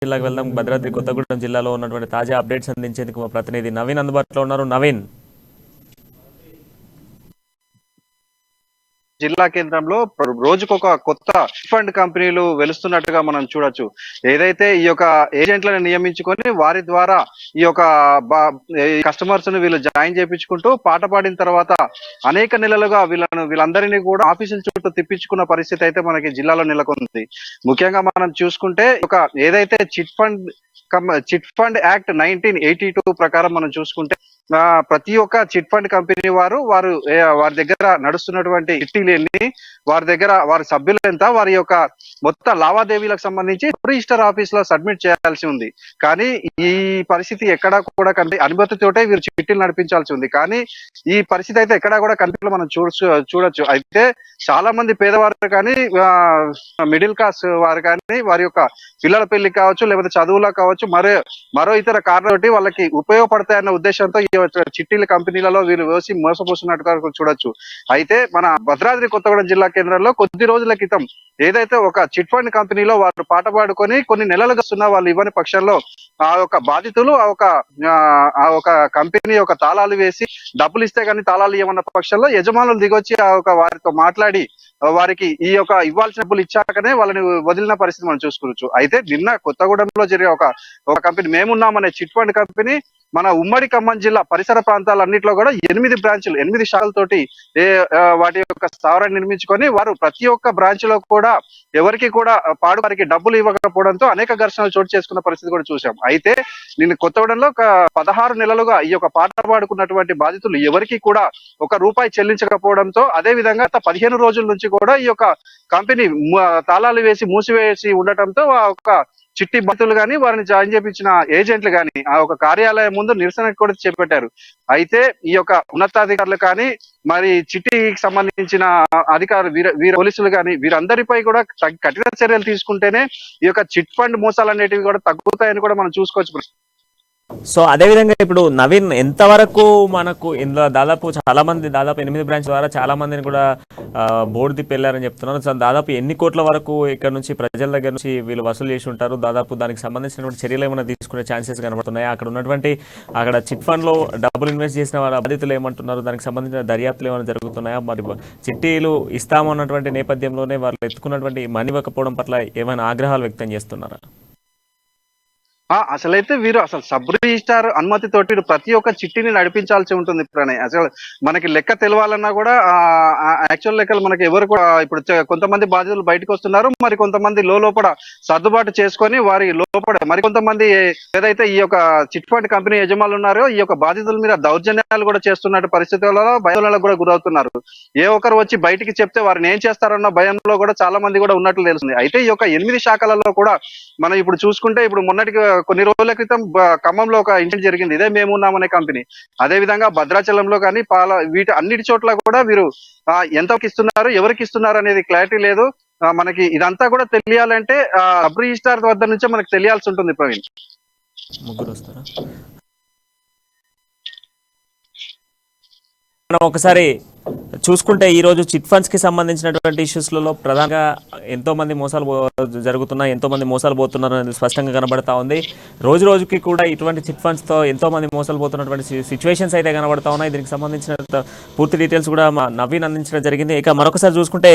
జిల్లాకు వెళ్దాం. భద్రాద్రి కొత్తగూడెం జిల్లాలో ఉన్నటువంటి తాజా అప్డేట్స్ అందించేందుకు మా ప్రతినిధి నవీన్ అందుబాటులో ఉన్నారు. నవీన్, జిల్లా కేంద్రంలో రోజుకొక కొత్త ఫండ్ కంపెనీలు వెలుస్తున్నట్టుగా మనం చూడొచ్చు. ఏదైతే ఈ యొక్క ఏజెంట్లను నియమించుకొని వారి ద్వారా ఈ యొక్క కస్టమర్స్ ను వీళ్ళు జాయిన్ చేయించుకుంటూ పాట పాడిన తర్వాత అనేక నెలలుగా వీళ్ళందరినీ కూడా ఆఫీసుల చుట్టూ తిప్పించుకున్న పరిస్థితి అయితే మనకి జిల్లాలో నెలకొంది. ముఖ్యంగా మనం చూసుకుంటే ఏదైతే చిట్ ఫండ్ యాక్ట్ 1982 ప్రకారం మనం చూసుకుంటే ప్రతి ఒక్క చిట్ ఫండ్ కంపెనీ వారి దగ్గర నడుస్తున్నటువంటి చిట్టీలన్నీ, వారి సభ్యులు ఎంత, వారి యొక్క మొత్తం లావాదేవీలకు సంబంధించి రిజిస్టర్ ఆఫీస్ లో సబ్మిట్ చేయాల్సి ఉంది. కానీ ఈ పరిస్థితి ఎక్కడా కూడా అనుమతితోటే వీరు చిట్టీలు నడిపించాల్సి ఉంది. కానీ ఈ పరిస్థితి అయితే ఎక్కడా కూడా కనిపించలో మనం చూడొచ్చు. అయితే చాలా మంది పేదవారు కానీ, మిడిల్ క్లాస్ వారు కానీ, వారి యొక్క పిల్లల పెళ్లి కావచ్చు, లేకపోతే చదువులో కావచ్చు, మరో ఇతర కారణాలతోటి వాళ్ళకి ఉపయోగపడతాయన్న ఉద్దేశంతో ఈ చిట్టీల కంపెనీలలో వీళ్ళు వేసి మోసపోతున్నట్టుగా చూడొచ్చు. అయితే మన భద్రాద్రి కొత్తగూడెం జిల్లా కేంద్రంలో కొద్ది రోజుల క్రితం ఏదైతే ఒక చిట్ ఫండ్ కంపెనీలో వారు పాట పాడుకొని కొన్ని నెలలుగా వాళ్ళు ఇవ్వని పక్షంలో ఆ యొక్క బాధితులు ఆ ఒక కంపెనీ యొక్క తాళాలు వేసి డబ్బులు ఇస్తే కానీ తాళాలు ఇవ్వన్న పక్షంలో యజమానులు దిగొచ్చి వారితో మాట్లాడి వారికి ఈ యొక్క ఇవ్వాల్సిన డబ్బులు ఇచ్చాకనే వాళ్ళని వదిలిన పరిస్థితి మనం చూసుకోవచ్చు. అయితే నిన్న కొత్తగూడెంలో జరిగే ఒక కంపెనీ మేమున్నామనే చిట్ ఫండ్ కంపెనీ మన ఉమ్మడి ఖమ్మం జిల్లా పరిసర ప్రాంతాలన్నింటిలో కూడా 8 బ్రాంచ్లు 8 శాఖలతోటి వాటి యొక్క స్థావరాన్ని నిర్మించుకొని వారు ప్రతి ఒక్క బ్రాంచ్ లో కూడా ఎవరికి కూడా వారికి డబ్బులు ఇవ్వకపోవడంతో అనేక ఘర్షణలు చోటు చేసుకున్న పరిస్థితి కూడా చూసాం. అయితే నిన్న కొత్తగూడెంలో 16 నెలలుగా ఈ యొక్క పాట పాడుకున్నటువంటి బాధితులు ఎవరికి కూడా ₹1 చెల్లించకపోవడంతో, అదే విధంగా 15 రోజుల నుంచి కూడా ఈ యొక్క కంపెనీ తాళాలు వేసి మూసివేసి ఉండటంతో ఆ యొక్క చిట్టి బాధితులు కానీ, వారిని జాయిన్ చేపించిన ఏజెంట్లు కానీ ఆ ఒక కార్యాలయం ముందు నిరసన కూడా చేపట్టారు. అయితే ఈ యొక్క ఉన్నతాధికారులు కానీ, మరి చిట్టికి సంబంధించిన అధికారులు, వీర పోలీసులు కానీ, వీరందరిపై కూడా కఠిన చర్యలు తీసుకుంటేనే ఈ యొక్క చిట్ ఫండ్ మోసాలు అనేటివి కూడా తగ్గుతాయని కూడా మనం చూసుకోవచ్చు. సో అదేవిధంగా ఇప్పుడు నవీన్, ఎంతవరకు మనకు ఇందులో దాదాపు 8 బ్రాంచ్ ద్వారా చాలా మందిని కూడా బోర్డు తిప్పి వెళ్ళారని చెప్తున్నారు. సో దాదాపు ఎన్ని కోట్ల వరకు ఇక్కడ నుంచి ప్రజల దగ్గర నుంచి వీళ్ళు వసూలు చేసి ఉంటారు? దాదాపు దానికి సంబంధించినటువంటి చర్యలు ఏమైనా తీసుకునే ఛాన్సెస్ కనబడుతున్నాయి? అక్కడ చిట్ ఫండ్ లో డబ్బులు ఇన్వెస్ట్ చేసిన వారు బాధితులు ఏమంటున్నారు? దానికి సంబంధించిన దర్యాప్తులు ఏమైనా జరుగుతున్నాయా? మరి చిట్టీలు ఇస్తామన్నటువంటి నేపథ్యంలోనే వాళ్ళు ఎత్తుకున్నటువంటి మనీ ఇవ్వకపోవడం పట్ల ఏమైనా ఆగ్రహాలు వ్యక్తం చేస్తున్నారా? అసలైతే వీరు సబ్ రిజిస్టార్ అనుమతితోటి ప్రతి ఒక్క చిట్టిని నడిపించాల్సి ఉంటుంది. ప్రణయ్, అసలు మనకి లెక్క తెలవాలన్నా కూడా యాక్చువల్ లెక్కలు మనకి ఎవరు కూడా ఇప్పుడు కొంతమంది బాధితులు బయటకు వస్తున్నారు, మరి కొంతమంది లోపల సర్దుబాటు చేసుకొని వారి లోపల మరికొంతమంది ఏదైతే ఈ యొక్క చిట్ ఫండ్ కంపెనీ యజమానులు ఉన్నారో ఈ యొక్క బాధితుల మీద దౌర్జన్యాలు కూడా చేస్తున్నట్టు పరిస్థితులలో భయాలకు కూడా గురవుతున్నారు. ఏ ఒక్కరు వచ్చి బయటికి చెప్తే వారిని ఏం చేస్తారన్న భయంలో కూడా చాలా మంది కూడా ఉన్నట్లు తెలుస్తుంది. అయితే ఈ యొక్క 8 శాఖలలో కూడా మనం ఇప్పుడు చూసుకుంటే, ఇప్పుడు మొన్నటికి కొన్ని రోజుల క్రితం ఖమ్మంలో ఒక ఇన్సిడెంట్ జరిగింది, ఇదే మేమున్నామనే కంపెనీ. అదే విధంగా భద్రాచలంలో కానీ వీటి అన్నిటి చోట్ల కూడా వీరు ఎంతకి ఇస్తున్నారు, ఎవరికి ఇస్తున్నారు అనేది క్లారిటీ లేదు. మనకి ఇదంతా కూడా తెలియాలంటే సబ్ రిజిస్టార్ వద్ద నుంచే మనకు తెలియాల్సి ఉంటుంది. ప్రవీణ్, ముగ్గురు వస్తారా? మనం ఒకసారి చూసుకుంటే ఈరోజు చిట్ ఫండ్స్ కి సంబంధించినటువంటి ఇష్యూస్లలో ప్రధానంగా ఎంతో మంది మోసాలు జరుగుతున్నాయి, ఎంతో మంది మోసాలు పోతున్నారు అనేది స్పష్టంగా కనబడతా ఉంది. రోజు రోజుకి కూడా ఇటువంటి చిట్ ఫండ్స్ తో ఎంతో మంది మోసాలు పోతున్నటువంటి సిచ్యువేషన్స్ అయితే కనబడతా ఉన్నాయి. దీనికి సంబంధించిన పూర్తి డీటెయిల్స్ కూడా నవీన్ అందించడం జరిగింది. ఇక మరొకసారి చూసుకుంటే